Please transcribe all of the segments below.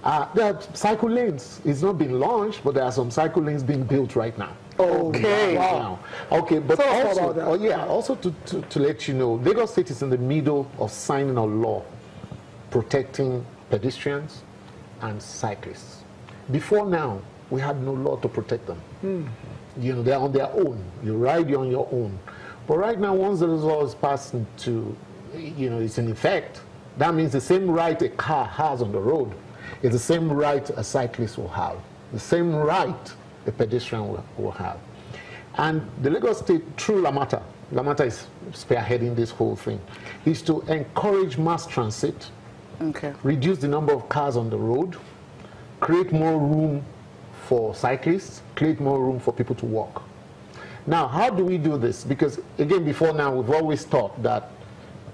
There are cycle lanes. It's not been launched, but there are some cycle lanes being built right now. Okay. Wow. Okay, but also to let you know, Lagos State is in the middle of signing a law protecting pedestrians and cyclists. Before now, we had no law to protect them. You know, they're on their own. You ride, you're on your own. But right now, once the law is passed into, you know, it's in effect, that means the same right a car has on the road is the same right a cyclist will have, the same right a pedestrian will have. And the Lagos State, through Lamata is spearheading this whole thing, is to encourage mass transit, reduce the number of cars on the road, create more room for cyclists, create more room for people to walk. Now, how do we do this? Because, again, before now, we've always thought that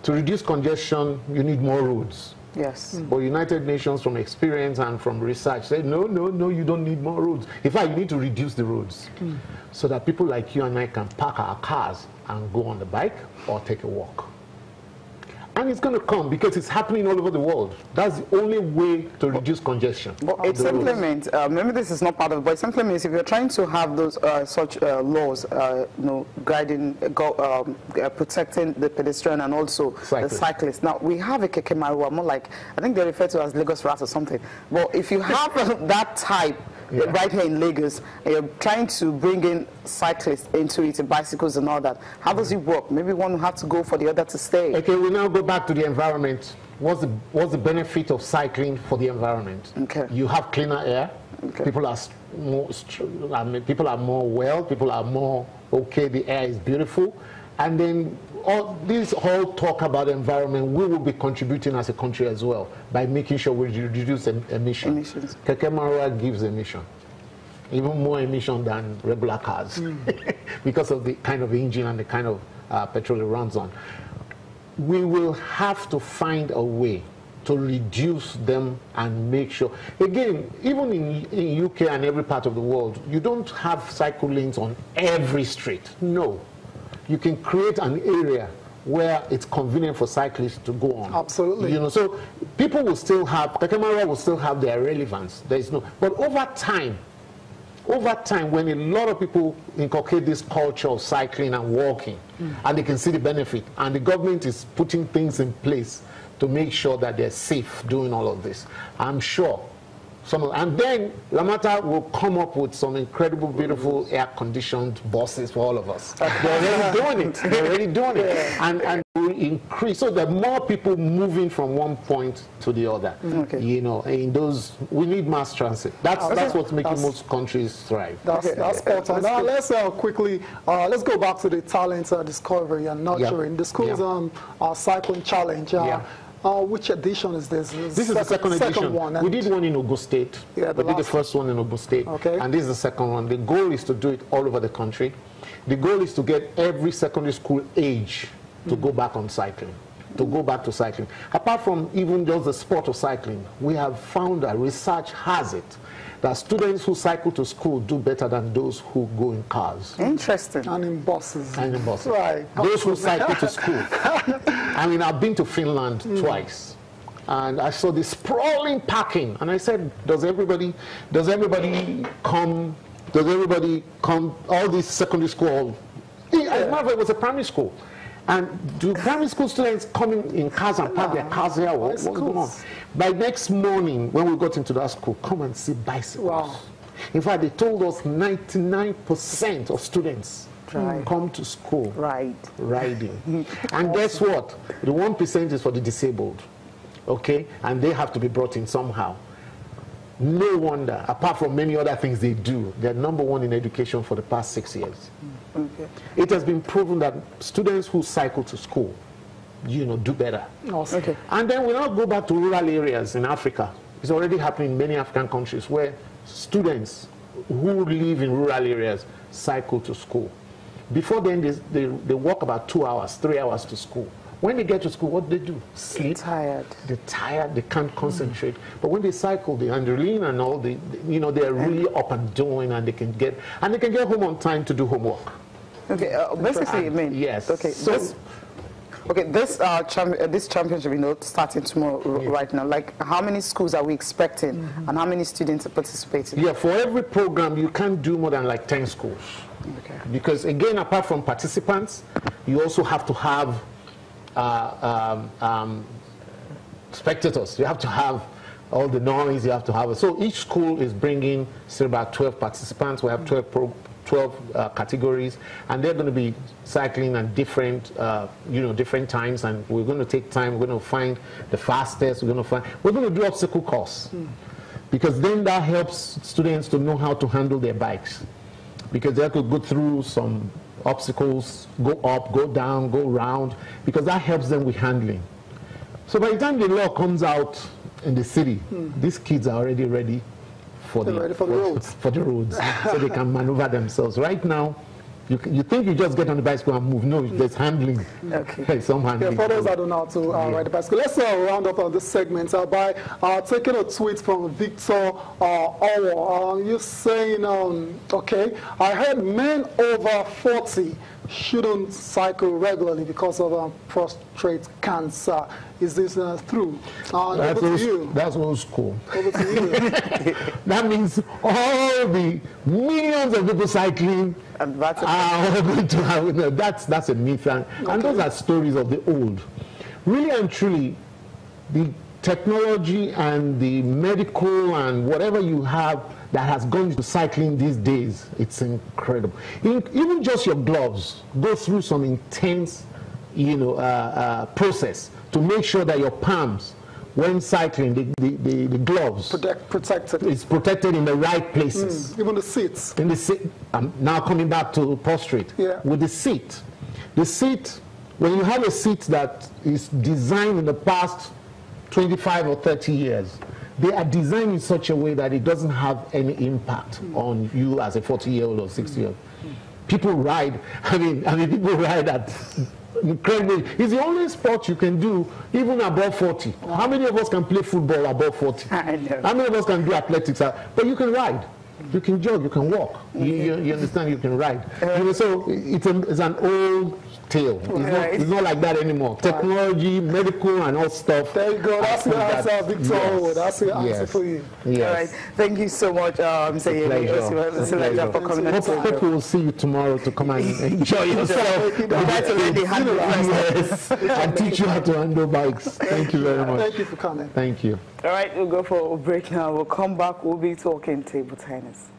to reduce congestion, you need more roads. Yes. But United Nations, from experience and from research, said, no, you don't need more roads. In fact, you need to reduce the roads so that people like you and I can park our cars and go on the bike or take a walk. And it's going to come because it's happening all over the world. That's the only way to reduce congestion. But it simply means, maybe this is not part of it, but it simply means if you're trying to have those such laws, you know, guiding, protecting the pedestrian and also the cyclist. Now, we have a Keke Marua, more like, I think they refer to as Lagos Rat or something. But if you have that type, right here in Lagos, and you're trying to bring in cyclists into it, bicycles and all that, how does it work? Maybe one will have to go for the other to stay. Okay, we now go back to the environment. What's the benefit of cycling for the environment? Okay. You have cleaner air. Okay. People are more well. People are more okay. The air is beautiful, and then all this whole talk about environment, we will be contributing as a country as well by making sure we reduce emissions. Keke Marua gives emission, even more emission than regular cars, because of the kind of engine and the kind of petrol it runs on. We will have to find a way to reduce them and make sure. Again, even in UK and every part of the world, you don't have cycle lanes on every street. No. You can create an area where it's convenient for cyclists to go on. Absolutely. You know, so people will still have, Keke Marua will still have their relevance. There is no, but over time, when a lot of people inculcate this culture of cycling and walking, and they can see the benefit, and the government is putting things in place to make sure that they're safe doing all of this, I'm sure and then Lamata will come up with some incredible, beautiful air-conditioned buses for all of us. They're already doing it. And will increase. So there are more people moving from one point to the other. You know, in those, we need mass transit. That's what's making most countries thrive. That's spot on. Now let's quickly, let's go back to the talent discovery and nurturing. The school's cycling challenge. Which edition is this? This is the second edition. One, we did one in Ogun State. We did the first one in Ogun State. And this is the second one. The goal is to do it all over the country. The goal is to get every secondary school age to go back on cycling, to go back to cycling. Apart from even just the sport of cycling, we have found that research has it that students who cycle to school do better than those who go in cars. Interesting. And in buses. And in buses. Right. Those who cycle to school. I mean, I've been to Finland twice. And I saw this sprawling parking. And I said, does everybody come, all these secondary school? It was a primary school. And do primary school students come in cars and park their cars here? What's going on? By next morning, when we got into that school, come and see bicycles. Wow. In fact, they told us 99% of students come to school riding. And guess what? The 1% is for the disabled. Okay? And they have to be brought in somehow. No wonder, apart from many other things they do, they're #1 in education for the past 6 years. It has been proven that students who cycle to school, do better. Awesome. And then we now go back to rural areas in Africa. It's already happening in many African countries where students who live in rural areas cycle to school. Before then, they walk about 2 hours, 3 hours to school. When they get to school, what do they do? Sleep. They're tired. They can't concentrate. But when they cycle, the adrenaline and all, they're really up and doing, and they can get home on time to do homework. Okay, basically, you mean? Yes. Okay. So, Okay, this this championship, you know, starting tomorrow right now. Like, how many schools are we expecting, and how many students are participating? Yeah, for every program, you can't do more than like 10 schools. Okay. Because again, apart from participants, you also have to have spectators. You have to have all the noise. You have to have. So each school is bringing still about 12 participants. We have 12 categories, and they're going to be cycling at different, different times. And we're going to take time. We're going to find the fastest. We're going to do obstacle course, because then that helps students to know how to handle their bikes, because they have to go through some obstacles, go up, go down, go round, because that helps them with handling. So by the time the law comes out in the city, these kids are already ready for the roads, so they can maneuver themselves. Right now, you think you just get on the bicycle and move. No, there's handling. Okay. Some handling. Yeah, for those that don't know how to ride the bicycle, let's round up on this segment by taking a tweet from Victor Owo. You're saying, okay, I heard men over 40 shouldn't cycle regularly because of prostate cancer. Is this true? That's old school. Over to you. That means all the millions of people cycling are going to have. That's a myth, and those are stories of the old. Really and truly, the technology and the medical and whatever you have that has gone into cycling these days, it's incredible. Even just your gloves go through some intense, process to make sure that your palms, when cycling, the gloves protected. It's protected in the right places. Even the seats. In the seat. Now coming back to prostrate. Yeah. With the seat, when you have a seat that is designed in the past 25 or 30 years, they are designed in such a way that it doesn't have any impact on you as a 40-year-old or 60-year-old. People ride. I mean, people ride at incredible. It's the only sport you can do even above 40. Wow. How many of us can play football above 40? I know. How many of us can do athletics? But you can ride. You can jog. You can walk. You understand? You can ride. So it's an old tale. It's not like that anymore. Technology, medical, and all stuff. There you go. That's the answer, Victor. Yes. That's the answer for you. Yes. All right. Thank you so much, Mr. for coming. Hope we will see you tomorrow to come and enjoy yourself. Yes. And teach you how to handle bikes. Thank you very much. Thank you for coming. Thank you. All right, we'll go for a break now. We'll come back. We'll be talking table tennis.